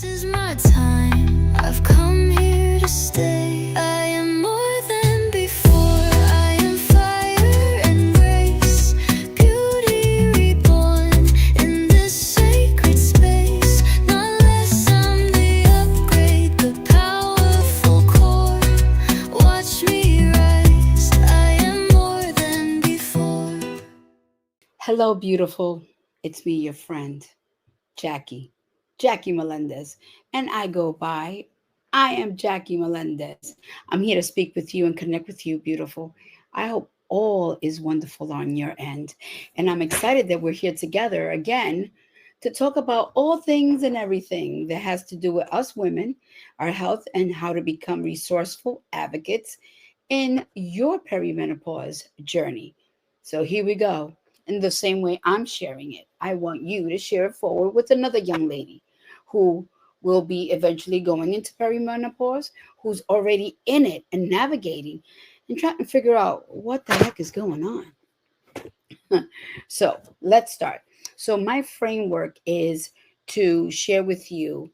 This is my time. I've come here to stay. I am more than before. I am fire and grace, beauty reborn in this sacred space. Not less, I'm the upgrade, the powerful core. Watch me rise. I am more than before. Hello, beautiful. It's me, your friend, Jackie Melendez, and I go by I am Jackie Melendez. I'm here to speak with you and connect with you, beautiful. I hope all is wonderful on your end, and I'm excited that we're here together again to talk about all things and everything that has to do with us women, our health, and how to become resourceful advocates in your perimenopause journey. So here we go. In the same way I'm sharing it, I want you to share it forward with another young lady who will be eventually going into perimenopause, who's already in it and navigating and trying to figure out what the heck is going on. So let's start. So, my framework is to share with you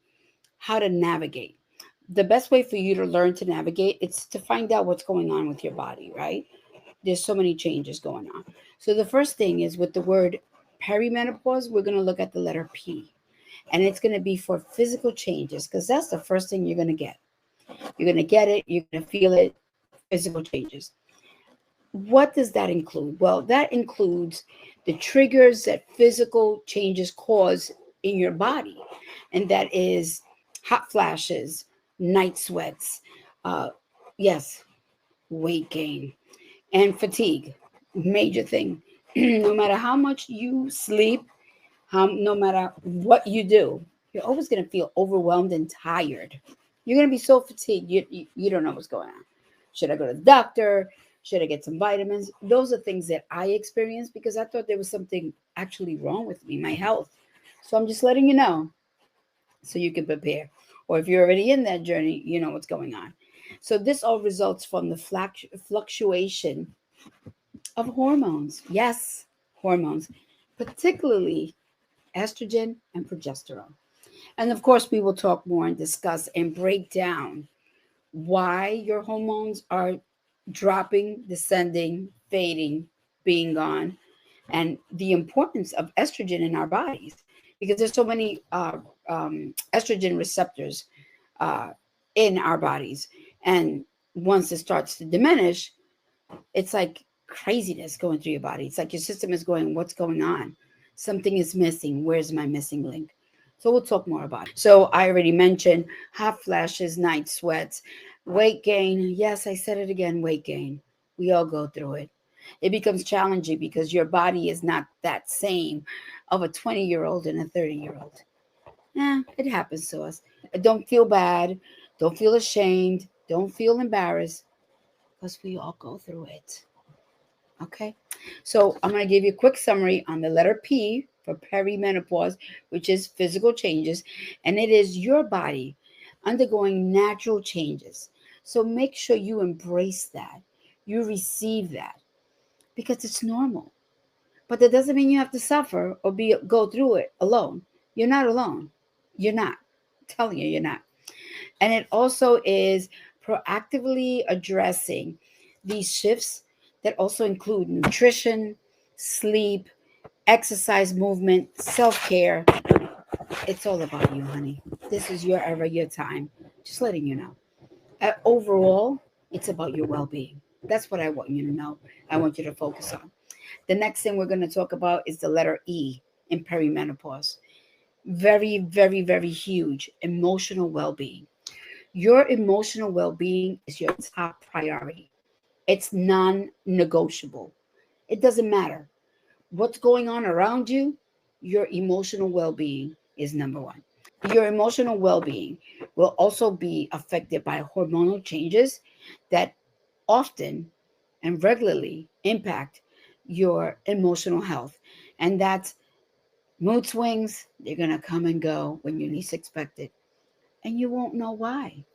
how to navigate. The best way for you to learn to navigate is to find out what's going on with your body, right? There's so many changes going on. So the first thing is with the word perimenopause, we're going to look at the letter P. And it's going to be for physical changes because that's the first thing you're going to get. You're going to get it, you're going to feel it, physical changes. What does that include? Well, that includes the triggers that physical changes cause in your body. And that is hot flashes, night sweats, uh, yes, weight gain, and fatigue. Major thing. No matter how much you sleep, no matter what you do, you're always going to feel overwhelmed and tired. You're going to be so fatigued, you don't know what's going on. Should I go to the doctor? Should I get some vitamins? Those are things that I experienced because I thought there was something actually wrong with me, my health. So I'm just letting you know so you can prepare. Or if you're already in that journey, you know what's going on. So this all results from the fluctuation of hormones. Yes, hormones, particularly estrogen and progesterone. And of course, we will talk more and discuss and break down why your hormones are dropping, descending, fading, being gone, and the importance of estrogen in our bodies because there's so many estrogen receptors uh, in our bodies. And once it starts to diminish, it's like craziness going through your body. It's like your system is going, what's going on? Something is missing. Where's my missing link? So we'll talk more about it. So I already mentioned hot flashes, night sweats, weight gain. Yes, I said it again, weight gain. We all go through it. It becomes challenging because your body is not that same of a 20-year-old and a 30-year-old. Yeah, it happens to us. Don't feel bad. Don't feel ashamed. Don't feel embarrassed because we all go through it. Okay. So I'm going to give you a quick summary on the letter P for perimenopause, which is physical changes, and it is your body undergoing natural changes. So make sure you embrace that, you receive that because it's normal. But that doesn't mean you have to suffer or go through it alone. You're not alone. You're not. I'm telling you, you're not. And it also is proactively addressing these shifts that also include nutrition, sleep, exercise, movement, self care. It's all about you, honey. This is your era, your time. Just letting you know. Overall, it's about your well being. That's what I want you to know. I want you to focus on. The next thing we're going to talk about is the letter E in perimenopause. Very, very, very huge emotional well being. Your emotional well being is your top priority. It's non negotiable. It doesn't matter what's going on around you, your emotional well being is number one. Your emotional well being will also be affected by hormonal changes that often and regularly impact your emotional health. And that's mood swings, they're going to come and go when you least expect it. And you won't know why.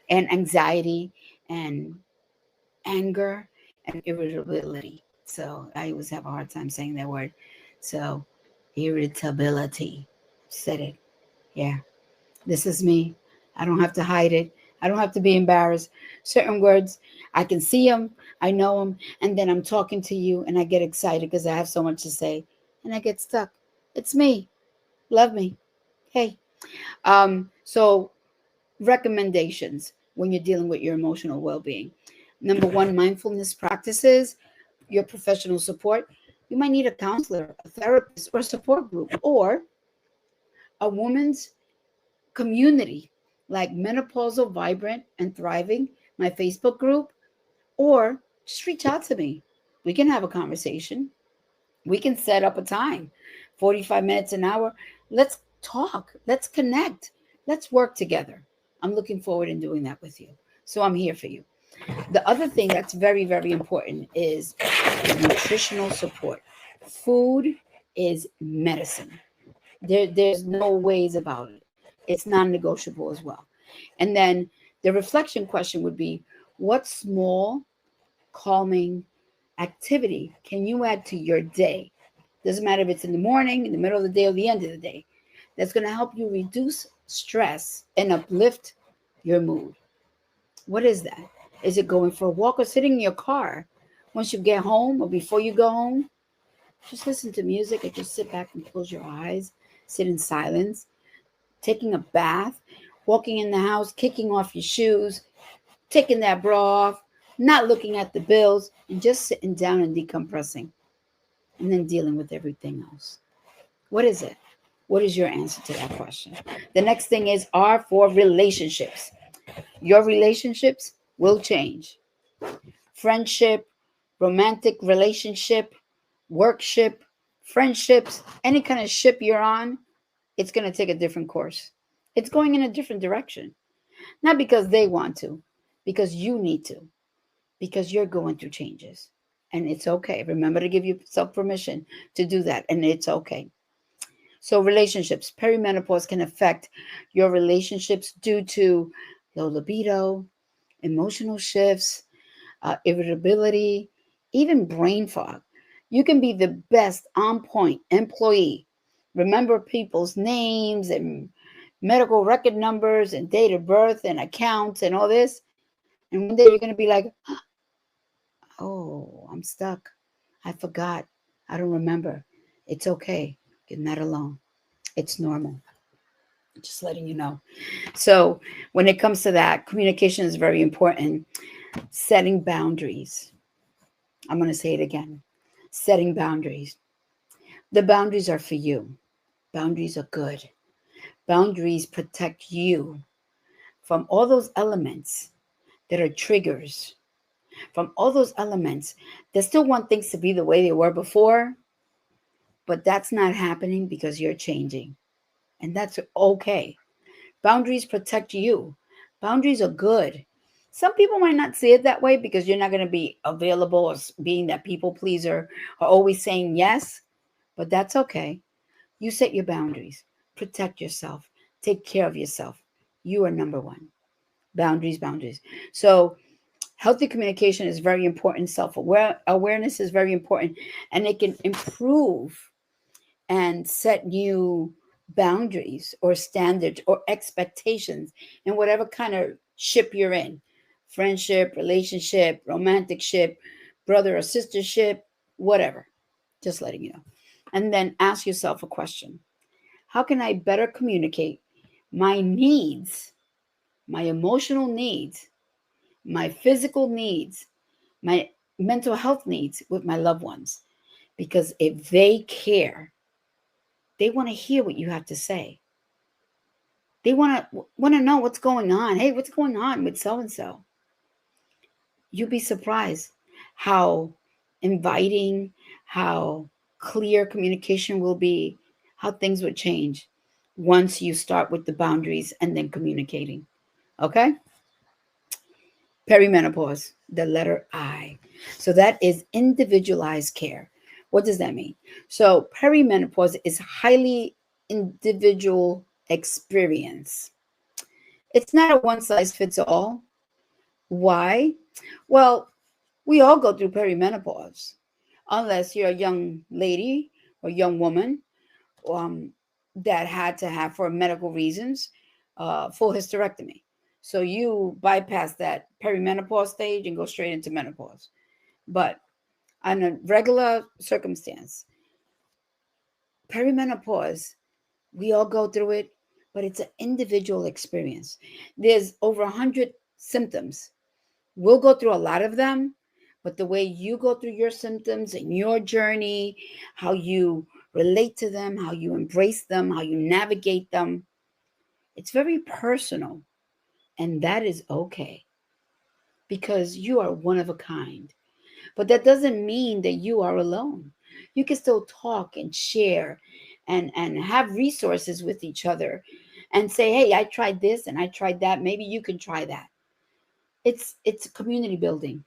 And anxiety and anger and irritability. So I always have a hard time saying that word. So irritability. Said it. Yeah. This is me. I don't have to hide it. I don't have to be embarrassed. Certain words, I can see them, I know them, and then I'm talking to you and I get excited because I have so much to say and I get stuck. It's me. Love me. Hey. So recommendations when you're dealing with your emotional well-being. Number one, mindfulness practices, your professional support. You might need a counselor, a therapist, or a support group, or a woman's community like Menopausal Vibrant and Thriving, my Facebook group, or just reach out to me. We can have a conversation. We can set up a time, 45 minutes, an hour. Let's talk. Let's connect. Let's work together. I'm looking forward in doing that with you. So I'm here for you. The other thing that's very, very important is nutritional support. Food is medicine. There's no ways about it. It's non-negotiable as well. And then the reflection question would be, what small calming activity can you add to your day? Doesn't matter if it's in the morning, in the middle of the day, or the end of the day. That's going to help you reduce stress and uplift your mood. What is that? Is it going for a walk or sitting in your car once you get home or before you go home? Just listen to music and just sit back and close your eyes, sit in silence, taking a bath, walking in the house, kicking off your shoes, taking that bra off, not looking at the bills, and just sitting down and decompressing and then dealing with everything else. What is it? What is your answer to that question? The next thing is R for relationships. Your relationships will change. Friendship, romantic relationship, workship, friendships, any kind of ship you're on, it's going to take a different course. It's going in a different direction. Not because they want to, because you need to, because you're going through changes. And it's okay. Remember to give yourself permission to do that. And it's okay. So, relationships, perimenopause can affect your relationships due to low libido, emotional shifts, irritability, even brain fog. You can be the best on point employee, remember people's names and medical record numbers and date of birth and accounts and all this. And one day you're going to be like, oh, I'm stuck. I forgot. I don't remember. It's okay. You're not alone. It's normal. Just letting you know. So, when it comes to that, communication is very important. Setting boundaries. I'm going to say it again. Setting boundaries. The boundaries are for you. Boundaries are good. Boundaries protect you from all those elements that are triggers, from all those elements that still want things to be the way they were before, but that's not happening because you're changing. And that's okay. Boundaries protect you. Boundaries are good. Some people might not see it that way because you're not going to be available or being that people pleaser or always saying yes, but that's okay. You set your boundaries, protect yourself, take care of yourself. You are number one. Boundaries, boundaries. So, healthy communication is very important. Awareness is very important, and it can improve and set new boundaries or standards or expectations in whatever kind of ship you're in, friendship, relationship, romantic ship, brother or sister ship, whatever. Just letting you know. And then ask yourself a question: how can I better communicate my needs, my emotional needs, my physical needs, my mental health needs with my loved ones? Because if they care, they want to hear what you have to say. They want to know what's going on. Hey, what's going on with so and so? You'd be surprised how inviting, how clear communication will be, how things would change once you start with the boundaries and then communicating. Okay? Perimenopause, the letter I. So that is individualized care. What does that mean? So perimenopause is highly individual experience. It's not a one size fits all. Why? Well, we all go through perimenopause, unless you're a young lady or young woman um, that had to have for medical reasons. full hysterectomy. So you bypass that perimenopause stage and go straight into menopause. But on a regular circumstance, perimenopause, we all go through it, but it's an individual experience. There's over 100 symptoms. We'll go through a lot of them, but the way you go through your symptoms and your journey, how you relate to them, how you embrace them, how you navigate them, it's very personal. And that is okay because you are one of a kind. But that doesn't mean that you are alone. You can still talk and share and have resources with each other and say, hey, I tried this and I tried that. Maybe you can try that. It's community building.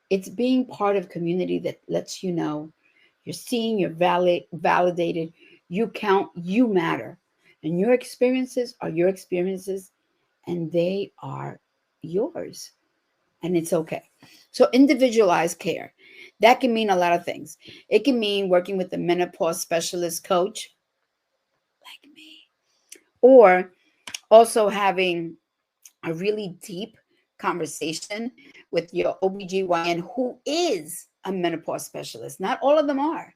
It's being part of community that lets you know you're seen, you're validated, you count, you matter. And your experiences are your experiences and they are yours. And it's okay. So individualized care. That can mean a lot of things. It can mean working with a menopause specialist coach like me, or also having a really deep conversation with your OBGYN who is a menopause specialist. Not all of them are.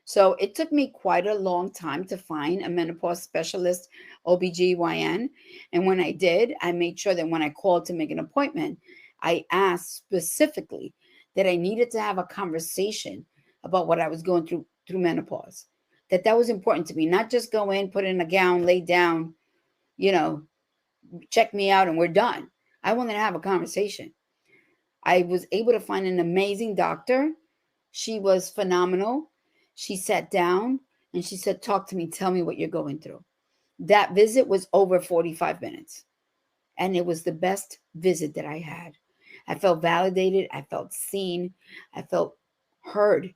So it took me quite a long time to find a menopause specialist OBGYN. And when I did, I made sure that when I called to make an appointment, I asked specifically that I needed to have a conversation about what I was going through menopause. That was important to me, not just go in, put in a gown, lay down, you know, check me out and we're done. I wanted to have a conversation. I was able to find an amazing doctor. She was phenomenal. She sat down and she said, talk to me, tell me what you're going through. That visit was over 45 minutes. And it was the best visit that I had. I felt validated. I felt seen. I felt heard.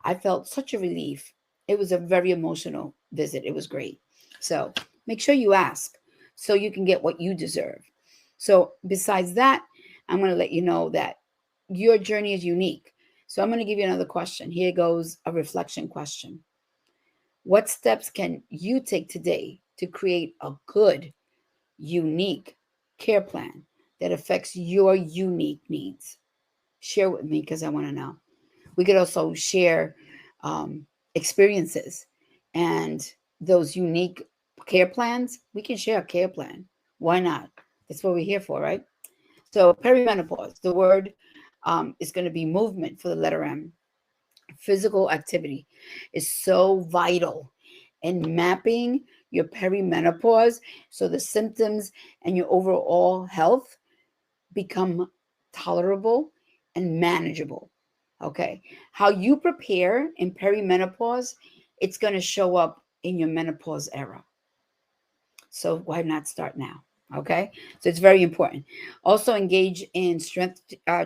I felt such a relief. It was a very emotional visit. It was great. So make sure you ask so you can get what you deserve. So besides that, I'm going to let you know that your journey is unique. So I'm going to give you another question. Here goes a reflection question. What steps can you take today to create a good, unique care plan that affects your unique needs? Share with me because I want to know. We could also share experiences and those unique care plans. We can share a care plan. Why not? That's what we're here for, right? So perimenopause, the word is going to be movement for the letter M. Physical activity is so vital in mapping your perimenopause so the symptoms and your overall health become tolerable and manageable. Okay. How you prepare in perimenopause, it's going to show up in your menopause era. So why not start now? Okay. So it's very important. Also engage in strength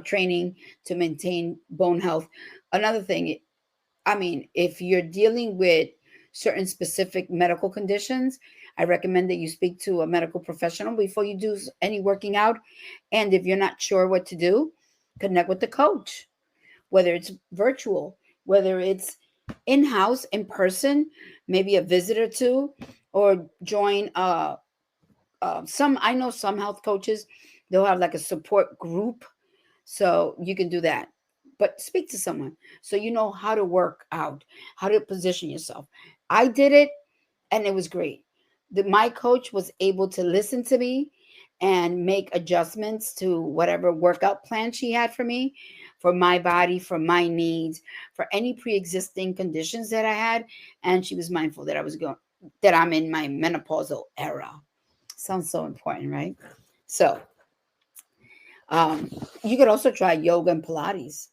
training to maintain bone health. Another thing, I mean, if you're dealing with certain specific medical conditions, I recommend that you speak to a medical professional before you do any working out. And if you're not sure what to do, connect with the coach, whether it's virtual, whether it's in-house, in person, maybe a visit or two, or join some, I know some health coaches, they'll have like a support group. So you can do that. But speak to someone so you know how to work out, how to position yourself. I did it and it was great. My coach was able to listen to me and make adjustments to whatever workout plan she had for me, for my body, for my needs, for any pre-existing conditions that I had. And she was mindful that that I'm in my menopausal era. Sounds so important, right? So um, you could also try yoga and Pilates.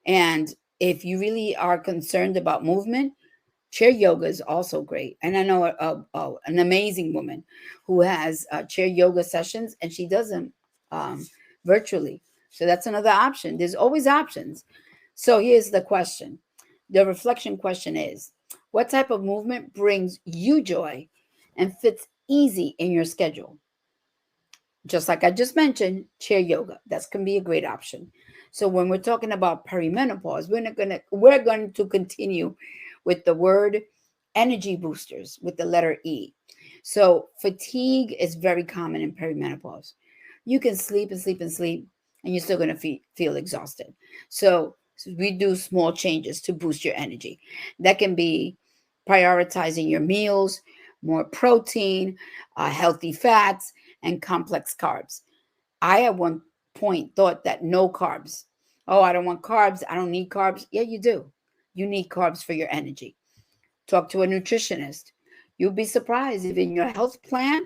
And if you really are concerned about movement, chair yoga is also great. And I know an amazing woman who has chair yoga sessions and she does them virtually. So that's another option. There's always options. So here's the question. The reflection question is, what type of movement brings you joy and fits easy in your schedule? Just like I just mentioned, chair yoga. That's can be a great option. So when we're talking about perimenopause, we're going to continue with the word energy boosters with the letter E. So fatigue is very common in perimenopause. You can sleep and sleep and sleep, and you're still going to feel exhausted. So we do small changes to boost your energy. That can be prioritizing your meals, more protein, healthy fats, and complex carbs. I at one point thought that no carbs. Oh, I don't want carbs. I don't need carbs. Yeah, you do. You need carbs for your energy. Talk to a nutritionist. You'll be surprised if in your health plan,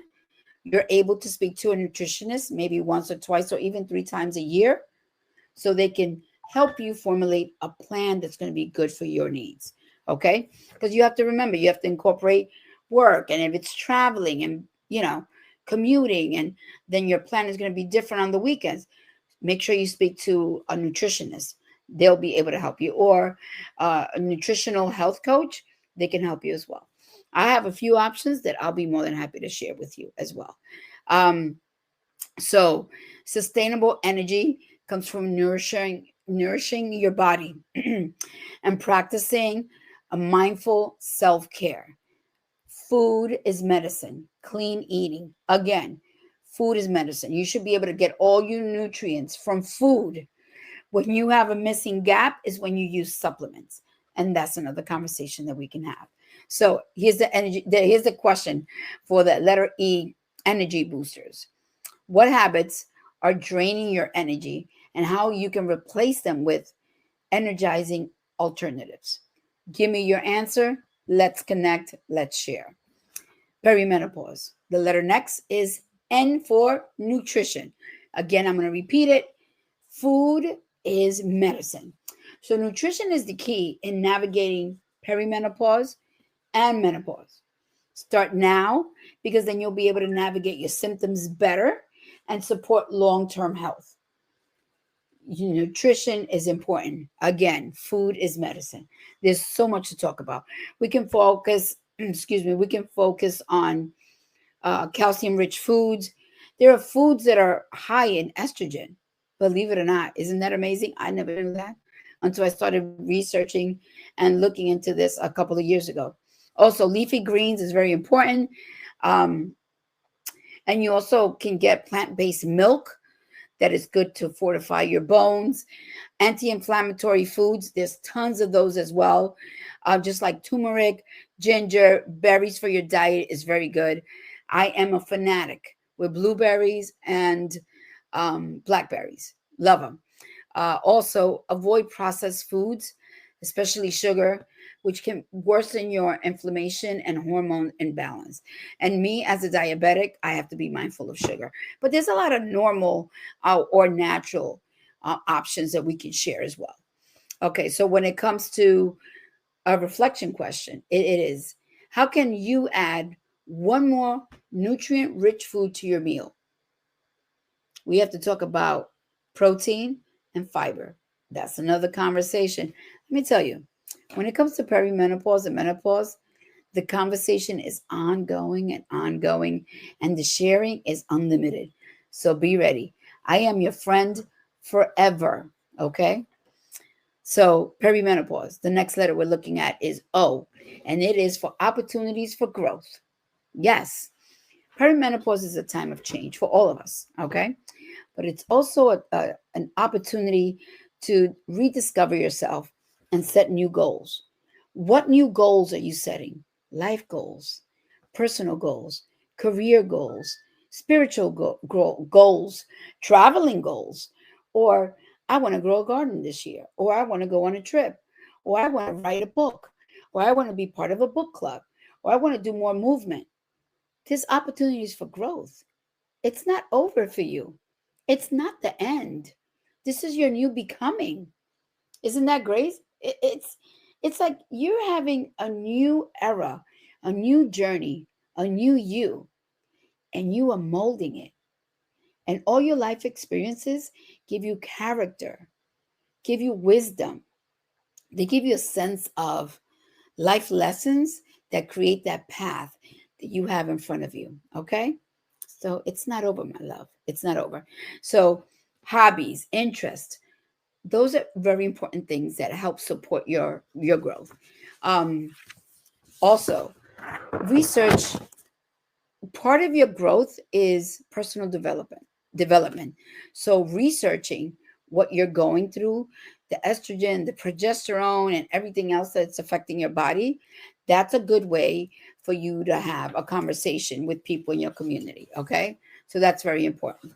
you're able to speak to a nutritionist maybe once or twice or even 3 times a year so they can help you formulate a plan that's going to be good for your needs. Okay? Because you have to remember, you have to incorporate work, and if it's traveling and, commuting, and then your plan is going to be different on the weekends. Make sure you speak to a nutritionist. They'll be able to help you, or a nutritional health coach. They can help you as well. I have a few options that I'll be more than happy to share with you as well. Um, so sustainable energy comes from nourishing your body and practicing a mindful self-care. Food is medicine. Clean eating. Again, food is medicine. You should be able to get all your nutrients from food. When you have a missing gap is when you use supplements. And that's another conversation that we can have. So here's the energy. Here's the question for the letter E, energy boosters. What habits are draining your energy and how you can replace them with energizing alternatives? Give me your answer. Let's connect. Let's share. Perimenopause. The letter next is N for nutrition. Again, I'm going to repeat it. Food is medicine. So nutrition is the key in navigating perimenopause and menopause. Start now, because then you'll be able to navigate your symptoms better and support long-term health. Nutrition is important. Again, food is medicine. There's so much to talk about. We can focus, we can focus on calcium-rich foods. There are foods that are high in estrogen, believe it or not. Isn't that amazing? I never knew that until I started researching and looking into this a couple of years ago. Also, leafy greens is very important. Um, and you also can get plant-based milk that is good to fortify your bones. Anti-inflammatory foods, there's tons of those as well. Just like turmeric, ginger, berries for your diet is very good. I am a fanatic with blueberries and blackberries. Love them. Also, avoid processed foods, especially sugar, which can worsen your inflammation and hormone imbalance. And me, as a diabetic, I have to be mindful of sugar. But there's a lot of normal or natural options that we can share as well. Okay, so when it comes to a reflection question, it is, how can you add one more nutrient-rich food to your meal? We have to talk about protein and fiber. That's another conversation. Let me tell you, when it comes to perimenopause and menopause, the conversation is ongoing and ongoing, and the sharing is unlimited. So be ready. I am your friend forever. Okay. So perimenopause, the next letter we're looking at is O, and it is for opportunities for growth. Yes. Perimenopause is a time of change for all of us. Okay. But it's also an opportunity to rediscover yourself and set new goals. What new goals are you setting? Life goals, personal goals, career goals, spiritual goals, traveling goals, or I want to grow a garden this year, or I want to go on a trip, or I want to write a book, or I want to be part of a book club, or I want to do more movement. There's opportunities for growth. It's not over for you. It's not the end. This is your new becoming. Isn't that great? It's like you're having a new era, a new journey, a new you, and you are molding it. And all your life experiences give you character, give you wisdom. They give you a sense of life lessons that create that path that you have in front of you. Okay? So it's not over, my love. It's not over. So hobbies, interests, those are very important things that help support your growth. Also, research part of your growth is personal development. So researching what you're going through, the estrogen, the progesterone, and everything else that's affecting your body, that's a good way for you to have a conversation with people in your community. Okay, so that's very important.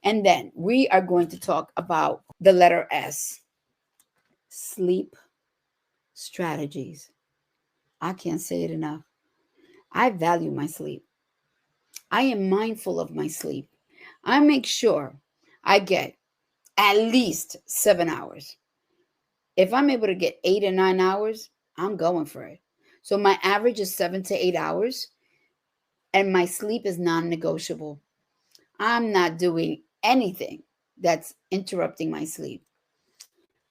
And then we are going to talk about the letter S, sleep strategies. I can't say it enough. I value my sleep. I am mindful of my sleep. I make sure I get at least 7 hours. If I'm able to get 8 or 9 hours, I'm going for it. So my average is 7 to 8 hours, and my sleep is non negotiable. I'm not doing anything that's interrupting my sleep.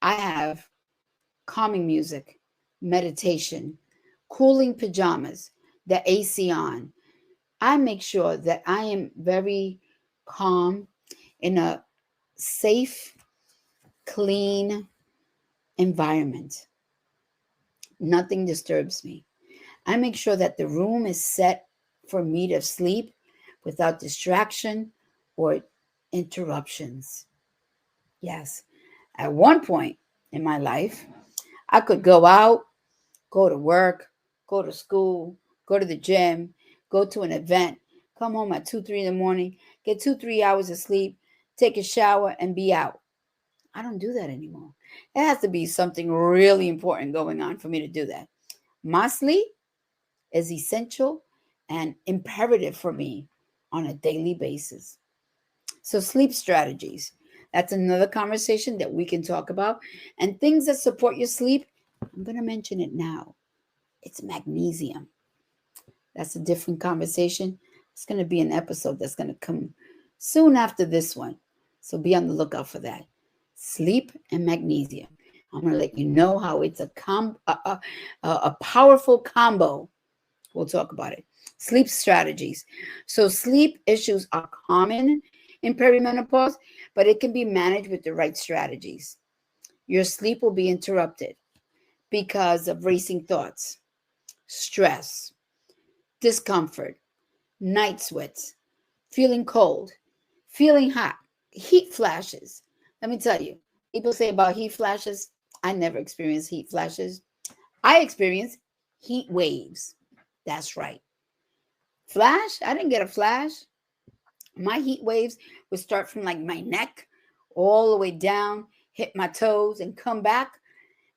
I have calming music, meditation, cooling pajamas, the AC on. I make sure that I am very calm in a safe, clean environment. Nothing disturbs me. I make sure that the room is set for me to sleep without distraction or interruptions. Yes, at one point in my life, I could go out, go to work, go to school, go to the gym, go to an event, come home at 2, 3 in the morning, get 2, 3 hours of sleep, take a shower, and be out. I don't do that anymore. It has to be something really important going on for me to do that. My sleep is essential and imperative for me on a daily basis. So, sleep strategies. That's another conversation that we can talk about. And things that support your sleep, I'm going to mention it now. It's magnesium. That's a different conversation. It's going to be an episode that's going to come soon after this one. So be on the lookout for that. Sleep and magnesium. I'm going to let you know how it's a powerful combo. We'll talk about it. Sleep strategies. So sleep issues are common in perimenopause, but it can be managed with the right strategies. Your sleep will be interrupted because of racing thoughts, stress, discomfort, night sweats, feeling cold, feeling hot, heat flashes. Let me tell you, people say about heat flashes. I never experienced heat flashes. I experienced heat waves. That's right. Flash? I didn't get a flash. My heat waves would start from like my neck all the way down, hit my toes, and come back.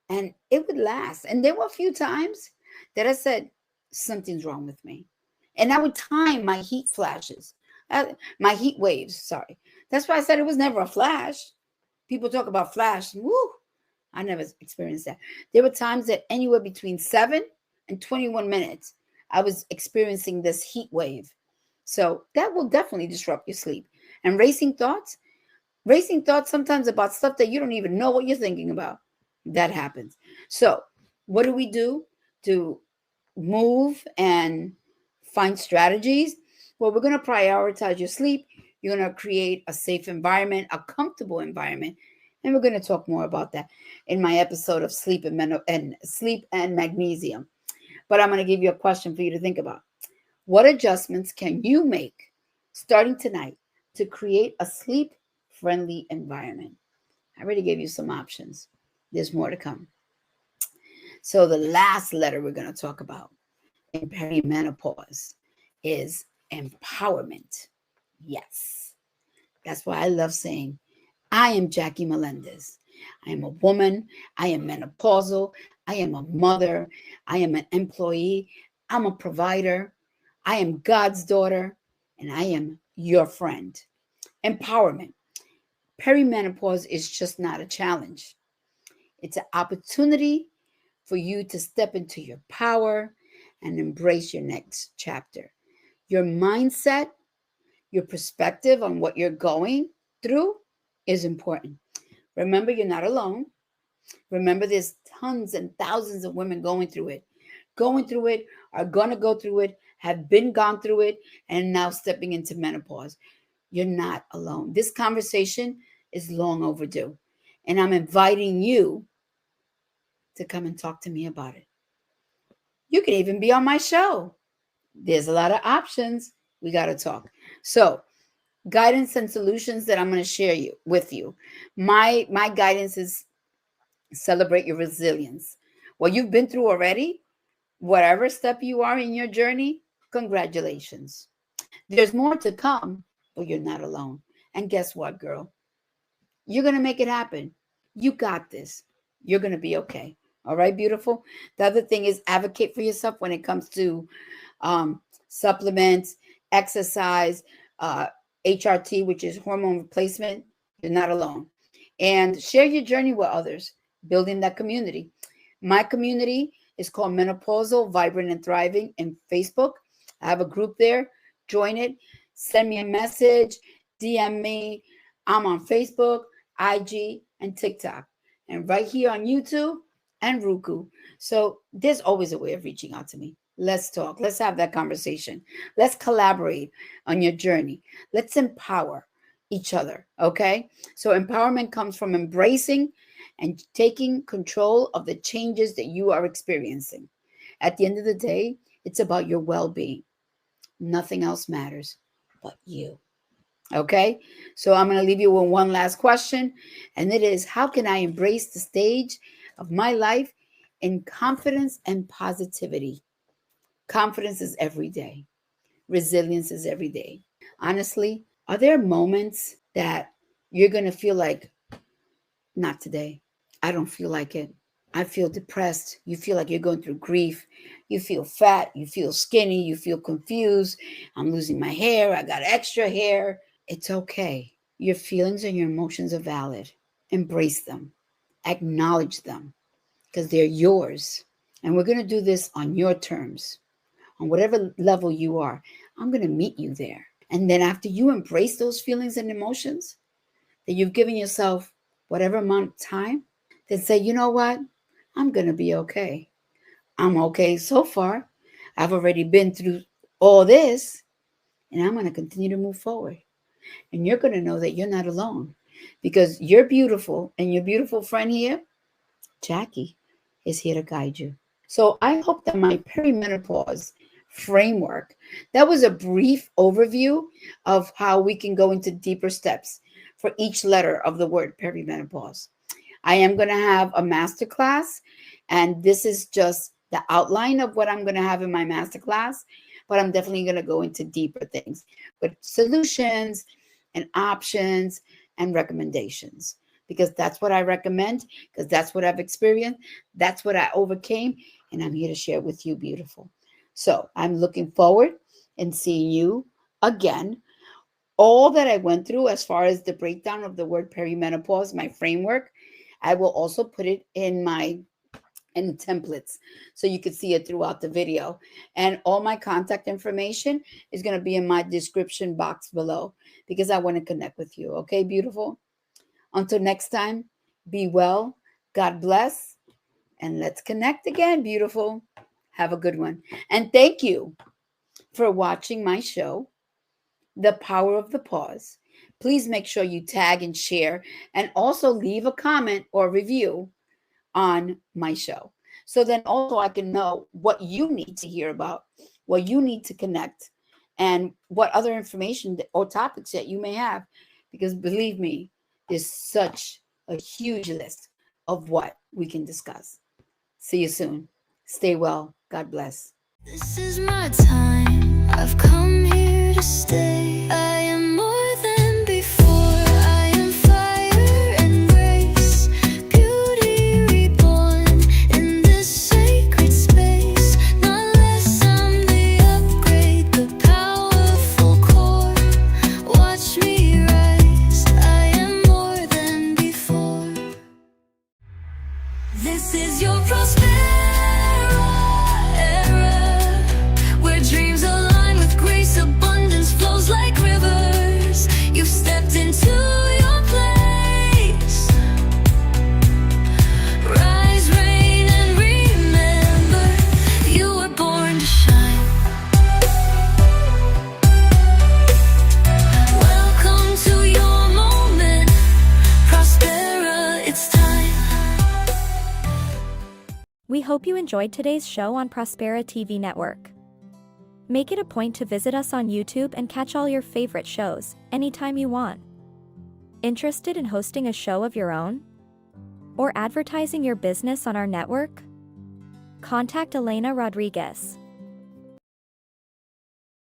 And it would last. And there were a few times that I said, something's wrong with me. And I would time my heat flashes, my heat waves, sorry. That's why I said it was never a flash. People talk about flash. Woo, I never experienced that. There were times that anywhere between 7 and 21 minutes, I was experiencing this heat wave. So that will definitely disrupt your sleep. And racing thoughts sometimes about stuff that you don't even know what you're thinking about. That happens. So what do we do to move and find strategies? Well, we're going to prioritize your sleep. You're going to create a safe environment, a comfortable environment. And we're going to talk more about that in my episode of sleep and magnesium. But I'm going to give you a question for you to think about. What adjustments can you make starting tonight to create a sleep-friendly environment? I already gave you some options. There's more to come. So the last letter we're going to talk about in perimenopause is empowerment. Yes. That's why I love saying, I am Jackie Meléndez. I am a woman. I am menopausal. I am a mother. I am an employee. I'm a provider. I am God's daughter. And I am your friend. Empowerment. Perimenopause is just not a challenge. It's an opportunity for you to step into your power and embrace your next chapter. Your mindset, your perspective on what you're going through is important. Remember, you're not alone. Remember, there's tons and thousands of women going through it, are going to go through it, have been gone through it, and now stepping into menopause. You're not alone. This conversation is long overdue. And I'm inviting you to come and talk to me about it. You can even be on my show. There's a lot of options. We got to talk. So, guidance and solutions that I'm going to share with you. My guidance is celebrate your resilience. What you've been through already, whatever step you are in your journey, congratulations. There's more to come, but you're not alone. And guess what, girl? You're going to make it happen. You got this. You're going to be okay. All right, beautiful. The other thing is advocate for yourself when it comes to supplements, exercise, HRT, which is hormone replacement. You're not alone. And share your journey with others, building that community. My community is called Menopausal, Vibrant, and Thriving in Facebook. I have a group there. Join it. Send me a message. DM me. I'm on Facebook, IG, and TikTok. And right here on YouTube and Roku. So there's always a way of reaching out to me. Let's talk. Let's have that conversation. Let's collaborate on your journey. Let's empower each other. Okay. So empowerment comes from embracing and taking control of the changes that you are experiencing. At the end of the day, it's about your well-being. Nothing else matters but you. Okay. So I'm going to leave you with one last question. And it is, how can I embrace the stage of my life in confidence and positivity? Confidence is every day. Resilience is every day. Honestly, are there moments that you're going to feel like, not today? I don't feel like it. I feel depressed. You feel like you're going through grief. You feel fat. You feel skinny. You feel confused. I'm losing my hair. I got extra hair. It's okay. Your feelings and your emotions are valid. Embrace them. Acknowledge them because they're yours. And we're going to do this on your terms. On whatever level you are, I'm going to meet you there. And then after you embrace those feelings and emotions, that you've given yourself whatever amount of time, then say, you know what? I'm going to be okay. I'm okay so far. I've already been through all this, and I'm going to continue to move forward. And you're going to know that you're not alone because you're beautiful, and your beautiful friend here, Jackie, is here to guide you. So I hope that my perimenopause framework, that was a brief overview of how we can go into deeper steps for each letter of the word perimenopause. I am going to have a masterclass, and this is just the outline of what I'm going to have in my masterclass, but I'm definitely going to go into deeper things with solutions and options and recommendations, because that's what I recommend, because that's what I've experienced. That's what I overcame, and I'm here to share with you, beautiful. So I'm looking forward and seeing you again. All that I went through as far as the breakdown of the word perimenopause, my framework, I will also put it in templates so you can see it throughout the video. And all my contact information is going to be in my description box below because I want to connect with you. Okay, beautiful? Until next time, be well, God bless, and let's connect again, beautiful. Have a good one. And thank you for watching my show, The Power of the Pause. Please make sure you tag and share, and also leave a comment or review on my show. So then also I can know what you need to hear about, what you need to connect, and what other information or topics that you may have. Because believe me, there's such a huge list of what we can discuss. See you soon. Stay well. God bless. This is my time. I've come here to stay. I am more than before. I am fire and grace, beauty reborn in this sacred space. Not less, I'm the upgrade, the powerful core. Watch me rise. I am more than before. This is your prosperity. Like rivers, you've stepped into your place. Rise, reign, and remember, you were born to shine. Welcome to your moment, Prospera, it's time. We hope you enjoyed today's show on Prospera TV Network. Make it a point to visit us on YouTube and catch all your favorite shows anytime you want. Interested in hosting a show of your own? Or advertising your business on our network? Contact Elena Rodriguez.